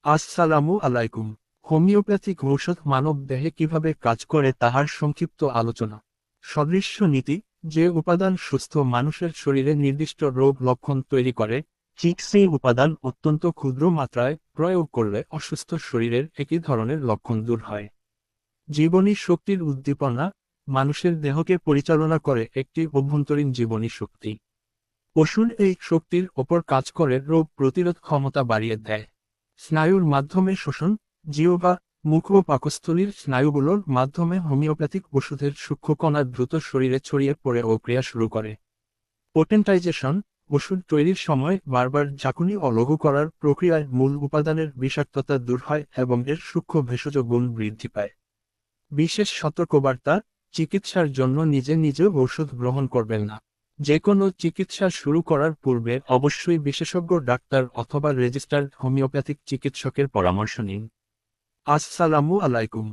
আসসালামু আলাইকুম। হোমিওপ্যাথিক ঔষধ মানব দেহে কিভাবে কাজ করে তাহার সংক্ষিপ্ত আলোচনা। সদৃশ্য নীতি: যে উপাদান সুস্থ মানুষের শরীরে নির্দিষ্ট রোগ লক্ষণ তৈরি করে, ঠিক সেই উপাদান অত্যন্ত ক্ষুদ্র মাত্রায় প্রয়োগ করলে অসুস্থ শরীরের একই ধরনের লক্ষণ দূর হয়। জীবনী শক্তির উদ্দীপনা: মানুষের দেহকে পরিচালনা করে একটি অভ্যন্তরীণ জীবনী শক্তি। ওষুধ এই শক্তির ওপর কাজ করে রোগ প্রতিরোধ ক্ষমতা বাড়িয়ে দেয়। স্নায়ুর মাধ্যমে শোষণ: জিহ্বা, মুখ ও পাকস্থলীর স্নায়ুগুলোর মাধ্যমে হোমিওপ্যাথিক ওষুধের সূক্ষ্ম কণা দ্রুত শরীরে ছড়িয়ে পড়ে ও ক্রিয়া শুরু করে। পোটেন্টাইজেশন: ওষুধ তৈরির সময় বারবার ঝাঁকুনি ও লঘু করার প্রক্রিয়ায় মূল উপাদানের বিষাক্ততা দূর হয় এবং এর সূক্ষ্ম ভেষজ গুণ বৃদ্ধি পায়। বিশেষ সতর্কবার্তা: চিকিৎসার জন্য নিজে নিজে ঔষধ গ্রহণ করবেন না। যে কোনো চিকিৎসা শুরু করার পূর্বে অবশ্যই বিশেষজ্ঞ ডাক্তার অথবা রেজিস্টার্ড হোমিওপ্যাথিক চিকিৎসকের পরামর্শ নিন। আসসালামু আলাইকুম।